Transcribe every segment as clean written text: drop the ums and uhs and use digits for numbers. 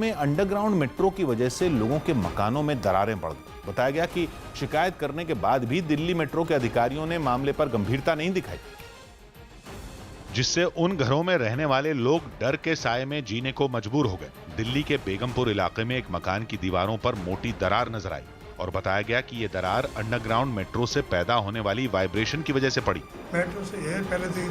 में underground metro की वजह से लोगों के मकानों में दरारें पड़ गई। बताया गया कि शिकायत करने के बाद भी दिल्ली मेट्रो के अधिकारियों ने मामले पर गंभीरता नहीं दिखाई, जिससे उन घरों में रहने वाले लोग डर के साए में जीने को मजबूर हो गए। दिल्ली के बेगमपुर इलाके में एक मकान की दीवारों पर मोटी दरार नजर आई और बताया गया कि ये दरार अंडरग्राउंड मेट्रो से पैदा होने वाली वाइब्रेशन की वजह से पड़ी। मेट्रो से है पहले से ही,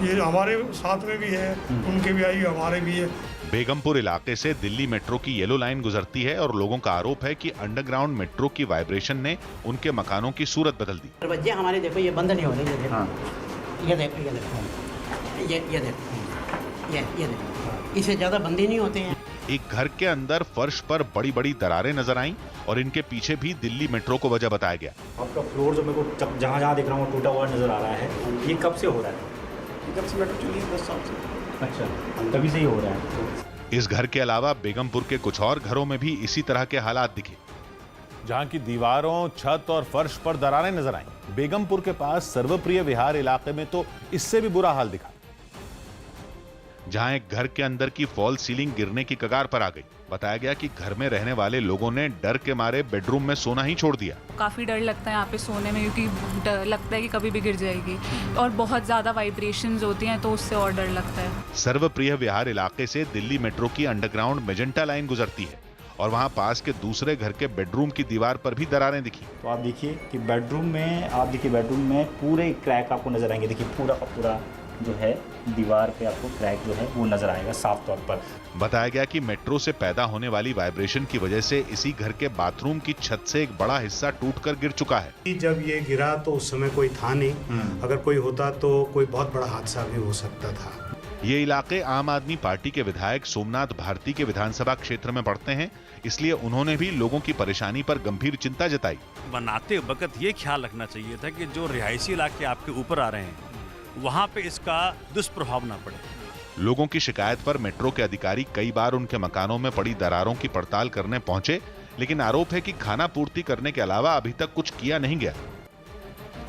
ये हमारे साथ में भी है, उनके भी आई, हमारे भी है। बेगमपुर इलाके से दिल्ली मेट्रो की येलो लाइन गुजरती है और लोगों का आरोप है कि अंडरग्राउंड मेट्रो की वाइब्रेशन ने उनके मकानों की सूरत बदल दी। दरवाजे हमारे देखो ये बंद नहीं हो रहे, ये देखो, ये देखो, ये देखो, ये देखो, इससे ज्यादा बंद ही नहीं होते हैं। एक घर के अंदर फर्श पर बड़ी बड़ी दरारें नजर आईं और इनके पीछे भी दिल्ली मेट्रो को वजह बताया गया। आपका फ्लोर जो मेरे को जहाँ जहाँ दिख रहा हूँ टूटा हुआ नजर आ रहा है, ये कब से हो रहा है? जब से मेट्रो चली है 10 साल से। अच्छा, तभी से ही हो रहा है। इस घर के अलावा बेगमपुर के कुछ और घरों में भी इसी तरह के हालात दिखे, जहां की दीवारों, छत और फर्श पर दरारें नजर आईं। बेगमपुर के पास सर्वप्रिय विहार इलाके में तो इससे भी बुरा हाल दिखा, जहां एक घर के अंदर की फॉल सीलिंग गिरने की कगार पर आ गई। बताया गया कि घर में रहने वाले लोगों ने डर के मारे बेडरूम में सोना ही छोड़ दिया। काफ़ी डर लगता है यहाँ पे सोने में, क्योंकि डर लगता है कि कभी भी गिर जाएगी और बहुत ज़्यादा वाइब्रेशंस होती हैं, तो उससे और डर लगता है। सर्वप्रिय विहार इलाके से दिल्ली मेट्रो की अंडरग्राउंड मेजेंटा लाइन गुजरती है और वहां पास के दूसरे घर के बेडरूम की दीवार पर भी दरारें दिखी। तो आप देखिए कि बेडरूम में पूरे क्रैक आपको नजर आएंगे। देखिए पूरा का पूरा जो है दीवार पे आपको क्रैक जो है वो नजर आएगा साफ तौर पर। बताया गया कि मेट्रो से पैदा होने वाली वाइब्रेशन की वजह से इसी घर के बाथरूम की छत से एक बड़ा हिस्सा टूटकर गिर चुका है। जब ये गिरा तो उस समय कोई था नहीं, अगर कोई होता तो कोई बहुत बड़ा हादसा भी हो सकता था। ये इलाके आम आदमी पार्टी के विधायक सोमनाथ भारती के विधानसभा क्षेत्र में पड़ते हैं, इसलिए उन्होंने भी लोगों की परेशानी पर गंभीर चिंता जताई। बनाते वक्त ये ख्याल रखना चाहिए था कि जो रिहायशी इलाके आपके ऊपर आ रहे हैं वहाँ पे इसका दुष्प्रभाव ना पड़े। लोगों की शिकायत पर मेट्रो के अधिकारी कई बार उनके मकानों में पड़ी दरारों की पड़ताल करने पहुंचे, लेकिन आरोप है कि खाना पूर्ति करने के अलावा अभी तक कुछ किया नहीं गया।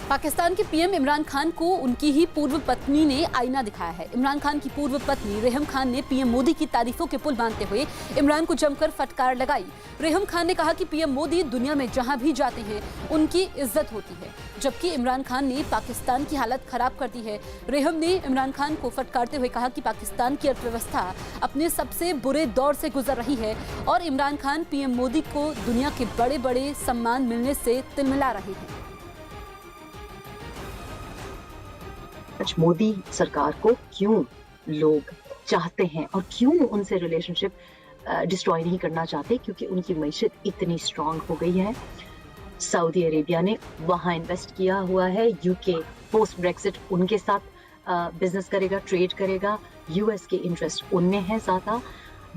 पाकिस्तान के पीएम इमरान खान को उनकी ही पूर्व पत्नी ने आईना दिखाया है। इमरान खान की पूर्व पत्नी रेहम खान ने पीएम मोदी की तारीफों के पुल बांधते हुए इमरान को जमकर फटकार लगाई। रेहम खान ने कहा कि पीएम मोदी दुनिया में जहां भी जाते हैं उनकी इज्जत होती है, जबकि इमरान खान ने पाकिस्तान की हालत खराब कर दी है। रेहम ने इमरान खान को फटकारते हुए कहा कि पाकिस्तान की अर्थव्यवस्था अपने सबसे बुरे दौर से गुजर रही है और इमरान खान पीएम मोदी को दुनिया के बड़े बड़े सम्मान मिलने से तिलमिला रहे हैं। मोदी सरकार को क्यों लोग चाहते हैं और क्यों उनसे रिलेशनशिप डिस्ट्रॉय नहीं करना चाहते, क्योंकि उनकी मईशत इतनी स्ट्रांग हो गई है। सऊदी अरेबिया ने वहां इन्वेस्ट किया हुआ है, यूके पोस्ट ब्रेक्सिट उनके साथ बिजनेस करेगा, ट्रेड करेगा, यूएस के इंटरेस्ट उनमें है ज्यादा।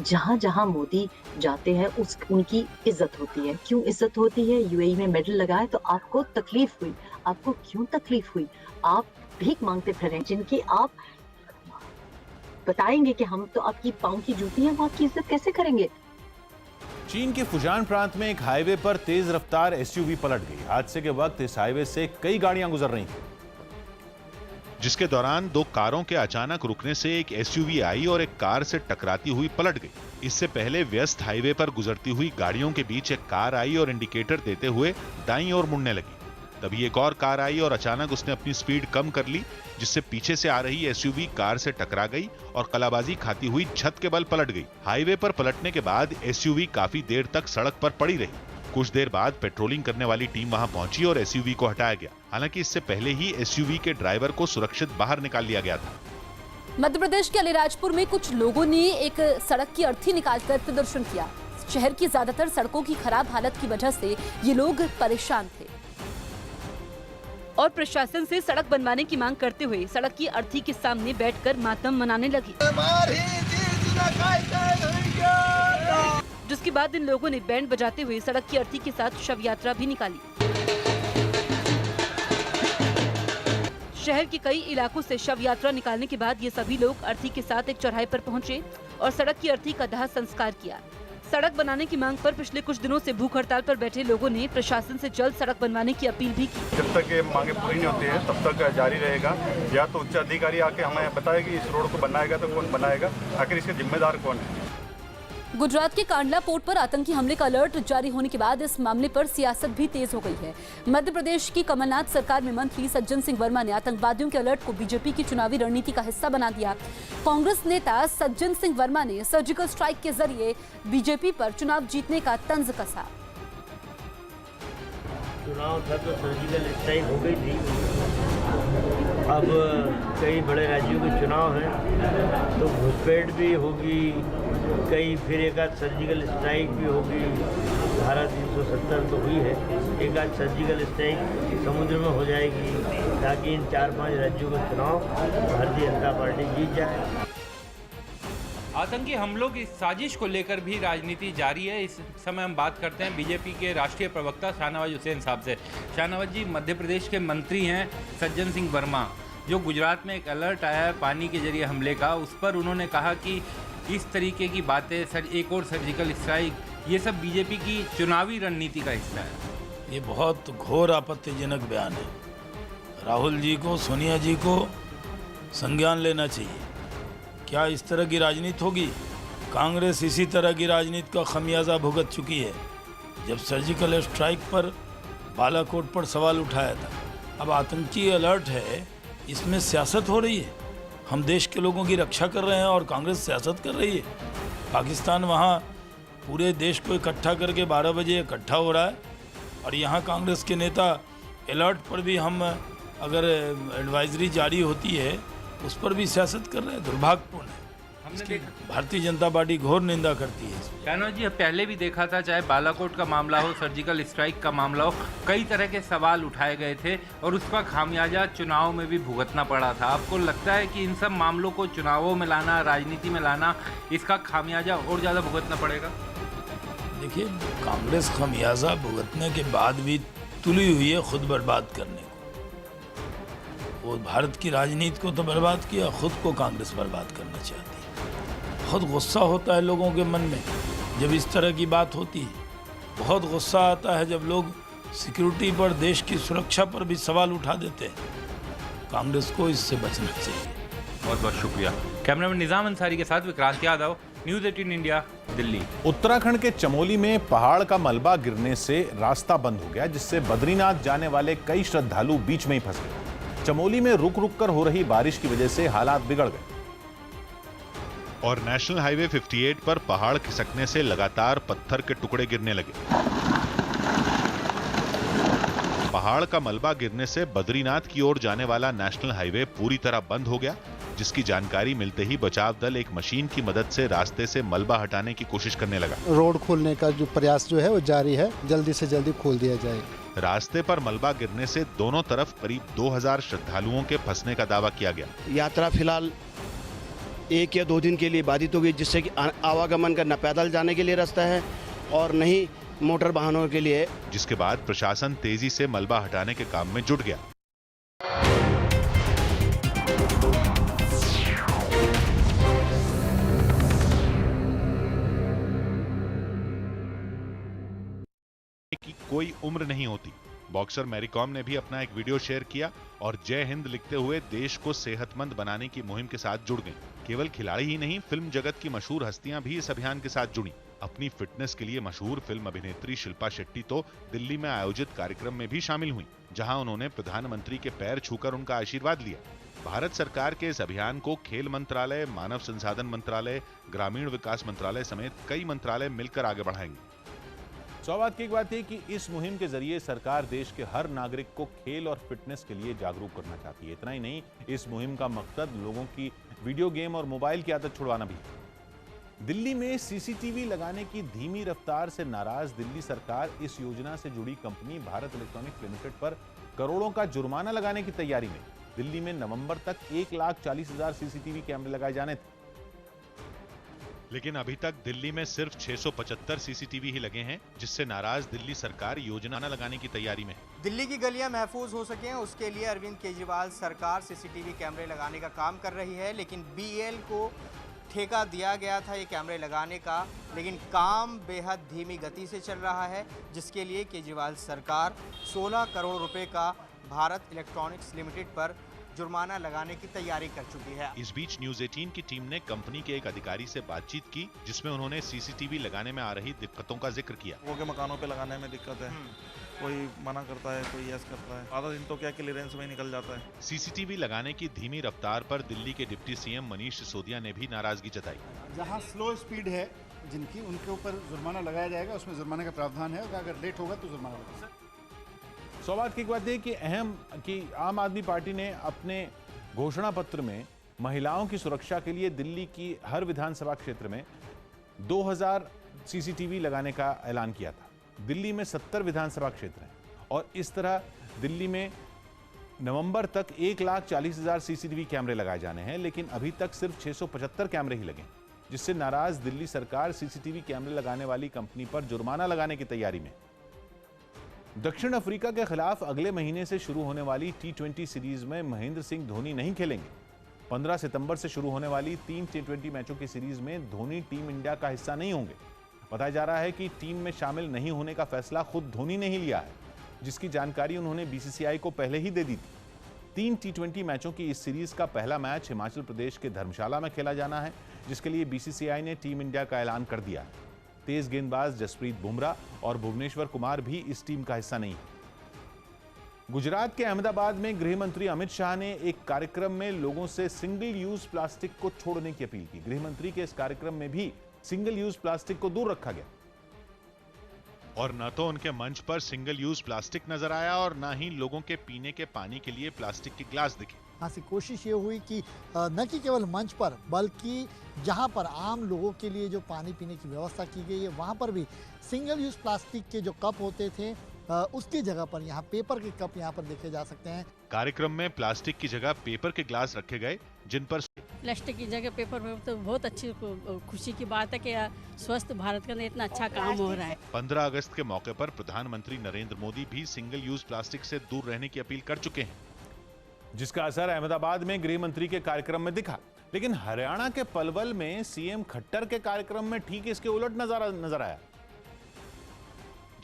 जहां जहां मोदी जाते हैं उनकी इज्जत होती है। क्यों इज्जत होती है? यूएई में मेडल लगाए तो आपको तकलीफ हुई। आपको क्यों तकलीफ हुई? आप भीख मांगते फिरें, जिनकी आप बताएंगे कि हम तो आपकी पांव की जूती हैं, वो आपकी इज्जत कैसे करेंगे? चीन के फुजान प्रांत में एक हाईवे पर तेज रफ्तार एसयूवी पलट गई। हादसे के वक्त इस हाईवे से कई गाड़ियां गुजर रही थीं, जिसके दौरान दो कारों के अचानक रुकने से एक एसयूवी आई और एक कार से टकराती हुई पलट गई। इससे पहले व्यस्त हाईवे पर गुजरती हुई गाड़ियों के बीच एक कार आई और इंडिकेटर देते हुए दाईं ओर मुड़ने लगी। तभी एक और कार आई और अचानक उसने अपनी स्पीड कम कर ली, जिससे पीछे से आ रही एसयूवी कार से टकरा गई और कलाबाजी खाती हुई छत के बल पलट गई। हाईवे पर पलटने के बाद एसयूवी काफी देर तक सड़क पर पड़ी रही। कुछ देर बाद पेट्रोलिंग करने वाली टीम वहां पहुंची और एसयूवी को हटाया गया। हालांकि इससे पहले ही एसयूवी के ड्राइवर को सुरक्षित बाहर निकाल लिया गया था। मध्य प्रदेश के अलीराजपुर में कुछ लोगों ने एक सड़क की अर्थी निकालकर प्रदर्शन किया। शहर की ज्यादातर सड़कों की खराब हालत की वजह से ये लोग परेशान थे और प्रशासन से सड़क बनवाने की मांग करते हुए सड़क की अर्थी के सामने बैठकर मातम मनाने लगे, जिसके बाद इन लोगों ने बैंड बजाते हुए सड़क की अर्थी के साथ शव यात्रा भी निकाली। शहर के कई इलाकों से शव यात्रा निकालने के बाद ये सभी लोग अर्थी के साथ एक चौराहे पर पहुंचे और सड़क की अर्थी का दाह संस्कार किया। सड़क बनाने की मांग पर पिछले कुछ दिनों से भूख हड़ताल पर बैठे लोगों ने प्रशासन से जल्द सड़क बनवाने की अपील भी की। जब तक ये मांगे पूरी नहीं होती है तब तक जारी रहेगा। या तो उच्च अधिकारी आके हमें बताए कि इस रोड को बनाएगा तो कौन बनाएगा, आखिर इसके जिम्मेदार कौन है। गुजरात के कांडला पोर्ट पर आतंकी हमले का अलर्ट जारी होने के बाद इस मामले पर सियासत भी तेज हो गई है। मध्य प्रदेश की कमलनाथ सरकार में मंत्री सज्जन सिंह वर्मा ने आतंकवादियों के अलर्ट को बीजेपी की चुनावी रणनीति का हिस्सा बना दिया। कांग्रेस नेता सज्जन सिंह वर्मा ने सर्जिकल स्ट्राइक के जरिए बीजेपी पर चुनाव जीतने का तंज कसा। चुनाव था तो सर्जिकल स्ट्राइक हो गई थी, अब कई बड़े राज्यों के चुनाव हैं तो घुसपैठ भी होगी, कई फिर एक आध सर्जिकल स्ट्राइक भी होगी। धारा 370 तो हुई है, एक आध सर्जिकल स्ट्राइक समुद्र में हो जाएगी ताकि इन 4-5 राज्यों का चुनाव भारतीय जनता पार्टी जीत जाए। आतंकी हमलों की साजिश को लेकर भी राजनीति जारी है। इस समय हम बात करते हैं बीजेपी के राष्ट्रीय प्रवक्ता शाहनवाज हुसैन साहब से। शाहनवाज जी, मध्य प्रदेश के मंत्री हैं सज्जन सिंह वर्मा, जो गुजरात में एक अलर्ट आया है पानी के जरिए हमले का, उस पर उन्होंने कहा कि इस तरीके की बातें, एक और सर्जिकल स्ट्राइक, ये सब बीजेपी की चुनावी रणनीति का हिस्सा है। ये बहुत घोर आपत्तिजनक बयान है। राहुल जी को, सोनिया जी को संज्ञान लेना चाहिए। क्या इस तरह की राजनीति होगी? कांग्रेस इसी तरह की राजनीति का खमियाजा भुगत चुकी है। जब सर्जिकल स्ट्राइक पर बालाकोट पर सवाल उठाया था, अब आतंकी अलर्ट है, इसमें सियासत हो रही है। हम देश के लोगों की रक्षा कर रहे हैं और कांग्रेस सियासत कर रही है। पाकिस्तान वहाँ पूरे देश को इकट्ठा करके 12 बजे इकट्ठा हो रहा है और यहाँ कांग्रेस के नेता अलर्ट पर भी, हम अगर एडवाइजरी जारी होती है उस पर भी सियासत कर रहे हैं। दुर्भाग्यपूर्ण है। हमने भारतीय जनता पार्टी घोर निंदा करती है। शाहनवाज जी, पहले भी देखा था, चाहे बालाकोट का मामला हो, सर्जिकल स्ट्राइक का मामला हो, कई तरह के सवाल उठाए गए थे और उसका खामियाजा चुनाव में भी भुगतना पड़ा था। आपको लगता है कि इन सब मामलों को चुनावों में लाना, राजनीति में लाना, इसका खामियाजा और ज़्यादा भुगतना पड़ेगा? देखिए, कांग्रेस खामियाजा भुगतने के बाद भी तुली हुई है खुद बर्बाद करने को। वो भारत की राजनीति को तो बर्बाद किया, खुद को कांग्रेस बर्बाद करना चाहती है। बहुत गुस्सा होता है लोगों के मन में जब इस तरह की बात होती है। बहुत गुस्सा आता है जब लोग सिक्योरिटी पर, देश की सुरक्षा पर भी सवाल उठा देते हैं। कांग्रेस को इससे बचना चाहिए। बहुत बहुत शुक्रिया। कैमरामैन निजाम अंसारी के साथ विक्रांत यादव, न्यूज़ 18 इंडिया, दिल्ली। उत्तराखंड के चमोली में पहाड़ का मलबा गिरने से रास्ता बंद हो गया, जिससे बद्रीनाथ जाने वाले कई श्रद्धालु बीच में ही फंस गए। चमोली में रुक रुक कर हो रही बारिश की वजह से हालात बिगड़ गए और नेशनल हाईवे 58 पर पहाड़ खिसकने से लगातार पत्थर के टुकड़े गिरने लगे। पहाड़ का मलबा गिरने से बद्रीनाथ की ओर जाने वाला नेशनल हाईवे पूरी तरह बंद हो गया, जिसकी जानकारी मिलते ही बचाव दल एक मशीन की मदद से रास्ते से मलबा हटाने की कोशिश करने लगा। रोड खोलने का जो प्रयास जो है वो जारी है, जल्दी से जल्दी खोल दिया जाए। रास्ते पर मलबा गिरने से दोनों तरफ करीब 2000 श्रद्धालुओं के फंसने का दावा किया गया। यात्रा फिलहाल 1 या 2 दिन के लिए बाधित हो गई, जिससे कि आवागमन का न पैदल जाने के लिए रास्ता है और न ही मोटर वाहनों के लिए, जिसके बाद प्रशासन तेजी से मलबा हटाने के काम में जुट गया। की कोई उम्र नहीं होती। बॉक्सर मैरी कॉम ने भी अपना एक वीडियो शेयर किया और जय हिंद लिखते हुए देश को सेहतमंद बनाने की मुहिम के साथ जुड़ गईं। केवल खिलाड़ी ही नहीं, फिल्म जगत की मशहूर हस्तियां भी इस अभियान के साथ जुड़ी। अपनी फिटनेस के लिए मशहूर फिल्म अभिनेत्री शिल्पा शेट्टी तो दिल्ली में आयोजित कार्यक्रम में भी शामिल हुई, जहां उन्होंने प्रधानमंत्री के पैर छूकर उनका आशीर्वाद लिया। भारत सरकार के इस अभियान को खेल मंत्रालय, मानव संसाधन मंत्रालय, ग्रामीण विकास मंत्रालय समेत कई मंत्रालय मिलकर आगे बढ़ाएंगे। सौभाग्य की एक बात है कि इस मुहिम के जरिए सरकार देश के हर नागरिक को खेल और फिटनेस के लिए जागरूक करना चाहती है। इतना ही नहीं, इस मुहिम का मकसद लोगों की वीडियो गेम और मोबाइल की आदत छुड़वाना भी है। दिल्ली में सीसीटीवी लगाने की धीमी रफ्तार से नाराज दिल्ली सरकार इस योजना से जुड़ी कंपनी भारत इलेक्ट्रॉनिक्स लिमिटेड पर करोड़ों का जुर्माना लगाने की तैयारी में। दिल्ली में नवंबर तक 1,40,000 सीसीटीवी कैमरे लगाए जाने थे, लेकिन अभी तक दिल्ली में सिर्फ 675 सीसीटीवी ही लगे हैं, जिससे नाराज दिल्ली सरकार योजना न लगाने की तैयारी में है। दिल्ली की गलियां महफूज हो सकें, उसके लिए अरविंद केजरीवाल सरकार सीसीटीवी कैमरे लगाने का काम कर रही है, लेकिन बीएल को ठेका दिया गया था ये कैमरे लगाने का, लेकिन काम बेहद धीमी गति से चल रहा है, जिसके लिए केजरीवाल सरकार 16 करोड़ रुपए का भारत इलेक्ट्रॉनिक्स लिमिटेड पर जुर्माना लगाने की तैयारी कर चुकी है। इस बीच न्यूज 18 की टीम ने कंपनी के एक अधिकारी से बातचीत की, जिसमें उन्होंने सीसीटीवी लगाने में आ रही दिक्कतों का जिक्र किया। लोगों के मकानों पे लगाने में दिक्कत है, कोई मना करता है, कोई यस करता है, आधा दिन तो क्या क्लियरेंस में निकल जाता है। सीसीटीवी लगाने की धीमी रफ्तार पर दिल्ली के डिप्टी सीएम मनीष सिसोदिया ने भी नाराजगी जताई। जहाँ स्लो स्पीड है जिनकी, उनके ऊपर जुर्माना लगाया जाएगा, उसमें जुर्माने का प्रावधान है, और अगर लेट होगा तो जुर्माना लगेगा। सौभाग्य की बात है कि आम आदमी पार्टी ने अपने घोषणा पत्र में महिलाओं की सुरक्षा के लिए दिल्ली की हर विधानसभा क्षेत्र में 2000 सीसीटीवी लगाने का ऐलान किया था। दिल्ली में 70 विधानसभा क्षेत्र हैं और इस तरह दिल्ली में नवंबर तक 1,40,000 सीसीटीवी कैमरे लगाए जाने हैं, लेकिन अभी तक सिर्फ 675 कैमरे ही लगे, जिससे नाराज दिल्ली सरकार सीसीटीवी कैमरे लगाने वाली कंपनी पर जुर्माना लगाने की तैयारी में। दक्षिण अफ्रीका के खिलाफ अगले महीने से शुरू होने वाली T20 सीरीज में महेंद्र सिंह धोनी नहीं खेलेंगे। 15 सितंबर से शुरू होने वाली 3 T20 मैचों की सीरीज में धोनी टीम इंडिया का हिस्सा नहीं होंगे। बताया जा रहा है कि टीम में शामिल नहीं होने का फैसला खुद धोनी ने ही लिया है, जिसकी जानकारी उन्होंने BCCI को पहले ही दे दी थी। 3 T20 मैचों की इस सीरीज का पहला मैच हिमाचल प्रदेश के धर्मशाला में खेला जाना है, जिसके लिए BCCI ने टीम इंडिया का ऐलान कर दिया है। तेज गेंदबाज जसप्रीत बुमराह और भुवनेश्वर कुमार भी इस टीम का हिस्सा नहीं है। गुजरात के अहमदाबाद में गृह मंत्री अमित शाह ने एक कार्यक्रम में लोगों से सिंगल यूज प्लास्टिक को छोड़ने की अपील की। गृह मंत्री के इस कार्यक्रम में भी सिंगल यूज प्लास्टिक को दूर रखा गया और न तो उनके मंच पर सिंगल यूज प्लास्टिक नजर आया और न ही लोगों के पीने के पानी के लिए प्लास्टिक के ग्लास दिखे। यहाँ से कोशिश ये हुई कि न कि केवल मंच पर, बल्कि जहाँ पर आम लोगों के लिए जो पानी पीने की व्यवस्था की गई है, वहाँ पर भी सिंगल यूज प्लास्टिक के जो कप होते थे उसकी जगह पर यहाँ पेपर के कप यहाँ पर देखे जा सकते हैं। कार्यक्रम में प्लास्टिक की जगह पेपर के ग्लास रखे गए, जिन पर प्लास्टिक की जगह पेपर में, तो बहुत अच्छी खुशी की बात है कि स्वस्थ भारत का इतना अच्छा काम हो रहा है। 15 अगस्त के मौके पर प्रधानमंत्री नरेंद्र मोदी भी सिंगल यूज प्लास्टिक से दूर रहने की अपील कर चुके हैं, जिसका असर अहमदाबाद में गृह मंत्री के कार्यक्रम में दिखा। लेकिन हरियाणा के पलवल में सीएम खट्टर के कार्यक्रम में ठीक इसके उलट नजर आया,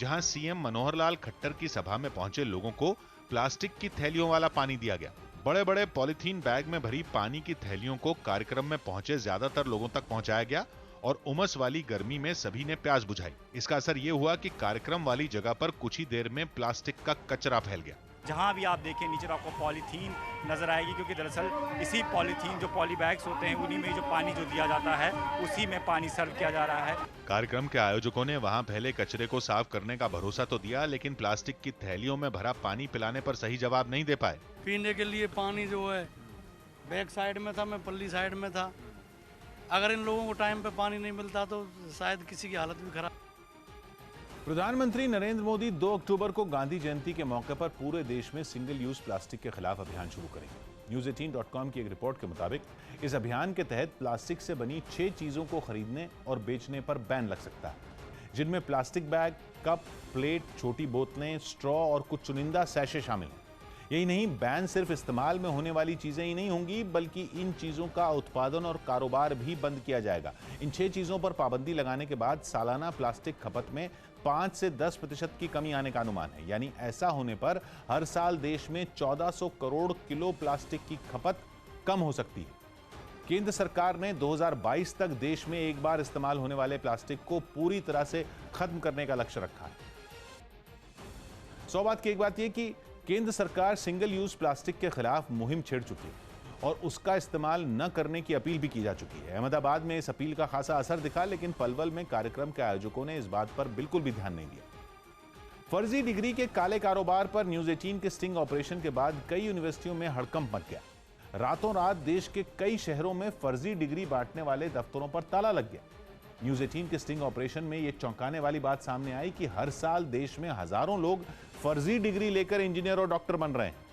जहां सीएम मनोहर लाल खट्टर की सभा में पहुंचे लोगों को प्लास्टिक की थैलियों वाला पानी दिया गया। बड़े बड़े पॉलीथीन बैग में भरी पानी की थैलियों को कार्यक्रम में पहुंचे ज्यादातर लोगों तक पहुंचाया गया और उमस वाली गर्मी में सभी ने प्यास बुझाई। इसका असर ये हुआ कि कार्यक्रम वाली जगह पर कुछ ही देर में प्लास्टिक का कचरा फैल गया। जहाँ भी आप देखें नीचे आपको पॉलीथीन नजर आएगी, क्योंकि दरअसल इसी पॉलीथीन जो पॉली बैग्स होते हैं, उन्हीं में जो पानी जो दिया जाता है, उसी में पानी सर्व किया जा रहा है। कार्यक्रम के आयोजकों ने वहां फैले कचरे को साफ करने का भरोसा तो दिया, लेकिन प्लास्टिक की थैलियों में भरा पानी पिलाने पर सही जवाब नहीं दे पाए। पीने के लिए पानी जो है बैक साइड में था, मैं पल्ली साइड में था। अगर इन लोगों को टाइम पे पानी नहीं मिलता तो शायद किसी की हालत भी खराब। प्रधानमंत्री नरेंद्र मोदी 2 अक्टूबर को गांधी जयंती के मौके पर पूरे देश में सिंगल यूज प्लास्टिक के खिलाफ अभियान शुरू करेंगे। News18.com की एक रिपोर्ट के मुताबिक इस अभियान के तहत प्लास्टिक से बनी 6 चीजों को खरीदने और बेचने पर बैन लग सकता है, जिनमें प्लास्टिक बैग, कप, प्लेट, छोटी बोतलें, स्ट्रॉ और कुछ चुनिंदा सैशे शामिल हैं। यही नहीं, बैन सिर्फ इस्तेमाल में होने वाली चीजें ही नहीं होंगी, बल्कि इन चीजों का उत्पादन और कारोबार भी बंद किया जाएगा। इन 6 चीजों पर पाबंदी लगाने के बाद सालाना प्लास्टिक खपत में 5 से 10% की कमी आने का अनुमान है। यानी ऐसा होने पर हर साल देश में 1400 करोड़ किलो प्लास्टिक की खपत कम हो सकती है। केंद्र सरकार ने 2022 तक देश में एक बार इस्तेमाल होने वाले प्लास्टिक को पूरी तरह से खत्म करने का लक्ष्य रखा है। बात की एक बात यह कि केंद्र सरकार सिंगल यूज प्लास्टिक के खिलाफ मुहिम छेड़ चुकी है और उसका इस्तेमाल न करने की अपील भी की जा चुकी है। अहमदाबाद में इस अपील का खासा असर दिखा, लेकिन पलवल में कार्यक्रम के आयोजकों ने इस बात पर बिल्कुल भी ध्यान नहीं दिया। फर्जी डिग्री के काले कारोबार पर News 18 के स्टिंग ऑपरेशन के बाद कई यूनिवर्सिटियों में हड़कंप मच गया। रातों रात देश के कई शहरों में फर्जी डिग्री बांटने वाले दफ्तरों पर ताला लग गया। News 18 के स्टिंग ऑपरेशन में यह चौंकाने वाली बात सामने आई कि हर साल देश में हजारों लोग फर्जी डिग्री लेकर इंजीनियर और डॉक्टर बन रहे हैं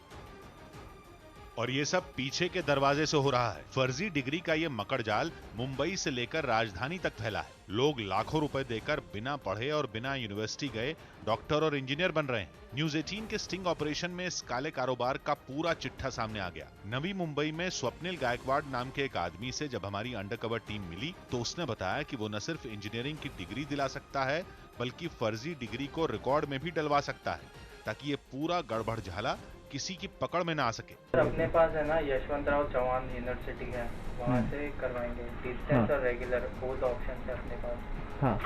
और ये सब पीछे के दरवाजे से हो रहा है। फर्जी डिग्री का ये मकड़जाल मुंबई से लेकर राजधानी तक फैला है। लोग लाखों रुपए देकर बिना पढ़े और बिना यूनिवर्सिटी गए डॉक्टर और इंजीनियर बन रहे हैं। News 18 के स्टिंग ऑपरेशन में इस काले कारोबार का पूरा चिट्ठा सामने आ गया। नवी मुंबई में स्वप्निल गायकवाड़ नाम के एक आदमी से जब हमारी अंडरकवर टीम मिली तो उसने बताया कि वो न सिर्फ इंजीनियरिंग की डिग्री दिला सकता है, बल्कि फर्जी डिग्री को रिकॉर्ड में भी डलवा सकता है, ताकि ये पूरा गड़बड़ झाला किसी की पकड़ में ना आ सके। अपने पास है ना यशवंतराव चौहान यूनिवर्सिटी है, वहाँ से करवाएंगे। डिस्टेंस और रेगुलर बोथ ऑप्शन है अपने पास। हाँ।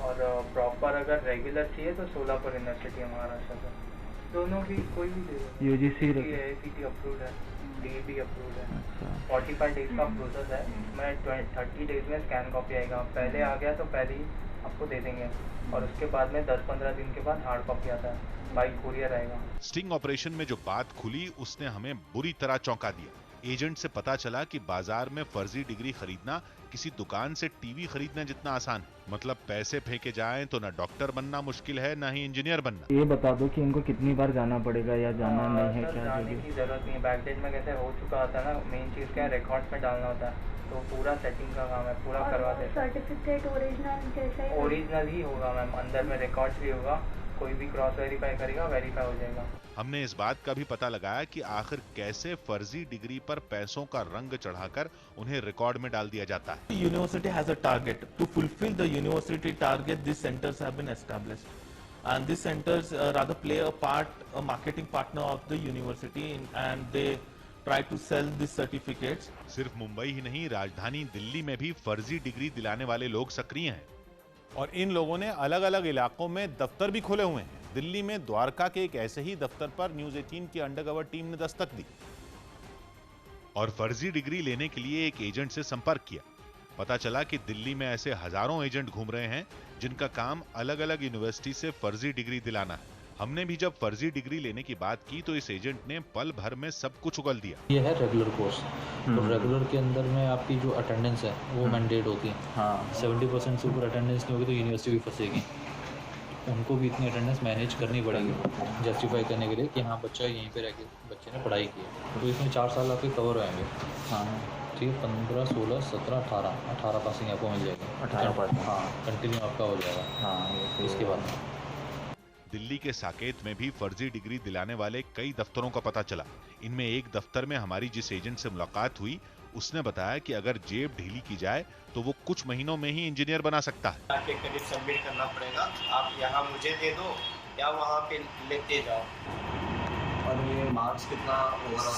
और प्रॉपर अगर रेगुलर चाहिए तो सोलापुर यूनिवर्सिटी है महाराष्ट्र से। दोनों भी कोई भी दे दो। UGC AICTE अप्रूव्ड है, DEP अप्रूव्ड है। 45 डेज का प्रोसेस है, मैं 30 डेज में स्कैन कॉपी आएगा। पहले आ गया तो पहले ही आपको दे देंगे और उसके बाद में 10-15 दिन के बाद हार्ड कॉपी आता है, बाई कुरियर आएगा। स्टिंग ऑपरेशन में जो बात खुली उसने हमें बुरी तरह चौंका दिया। एजेंट से पता चला कि बाजार में फर्जी डिग्री खरीदना किसी दुकान से टीवी खरीदने जितना आसान है। मतलब पैसे फेंके जाएं तो ना डॉक्टर बनना मुश्किल है, ना ही इंजीनियर बनना। ये बता दो कि इनको कितनी बार जाना पड़ेगा या जाना नहीं है क्या? जाने की जरूरत नहीं है। बैकडेट में कैसे हो चुका होता है ना, मेन चीज क्या है, रिकॉर्ड्स में डालना होता है, तो पूरा सेटिंग का काम है, पूरा करवा देते हैं। सर्टिफिकेट ओरिजिनल जैसा ओरिजिनल ही होगा मैम, अंदर में रिकॉर्ड्स भी होगा, कोई भी क्रॉस वेरीफाई करेगा, वेरीफाई हो जाएगा। हमने इस बात का भी पता लगाया कि आखिर कैसे फर्जी डिग्री पर पैसों का रंग चढ़ाकर उन्हें रिकॉर्ड में डाल दिया जाता है। University has a target. To fulfill the university target, these centers have been established, and these centers rather play a part, a marketing partner of the university, and they try to sell these certificates. सिर्फ मुंबई ही नहीं, राजधानी दिल्ली में भी फर्जी degree दिलाने वाले लोग सक्रिय हैं और इन लोगों ने अलग अलग इलाकों में दफ्तर भी खोले हुए हैं। दिल्ली में द्वारका के एक ऐसे ही दफ्तर पर न्यूज़ 18 की अंडरकवर टीम ने दस्तक दी और फर्जी डिग्री लेने के लिए एक एजेंट से संपर्क किया। पता चला कि दिल्ली में ऐसे हजारों एजेंट घूम रहे हैं जिनका काम अलग अलग यूनिवर्सिटी से फर्जी डिग्री दिलाना है। हमने भी जब फर्जी डिग्री लेने की बात की तो इस एजेंट ने पल भर में सब कुछ उगल दिया। ये है रेगुलर कोर्स, तो रेगुलर के अंदर में आपकी जो अटेंडेंस है वो मैंडेट होती है। हाँ, 70% से ऊपर अटेंडेंस नहीं होगी तो यूनिवर्सिटी भी फंसेगी। उनको भी इतनी अटेंडेंस मैनेज करनी पड़ेगी जस्टिफाई करने के लिए कि हाँ बच्चा यहीं पे रह के बच्चे ने पढ़ाई की है। तो इसमें 4 साल आपके कवर होंगे। हाँ ठीक है, 15, 16, 17, 18 पासिंग आपको मिल जाएगी। 18 पास, हाँ कंटिन्यू आपका हो जाएगा। हाँ, इसके बाद दिल्ली के साकेत में भी फर्जी डिग्री दिलाने वाले कई दफ्तरों का पता चला। इनमें एक दफ्तर में हमारी जिस एजेंट से मुलाकात हुई उसने बताया कि अगर जेब ढीली की जाए तो वो कुछ महीनों में ही इंजीनियर बना सकता है। आके करीब सबमिट करना पड़ेगा, आप यहाँ मुझे दे दो या वहाँ पे लेते जाओ। और ये मार्क्स कितना ओवरऑल?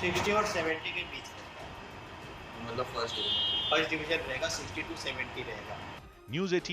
60 और 70 के बीच रहता है। मतलब फर्स्ट डिवीजन रहेगा, 60 to 70 रहेगा। न्यूज़ 18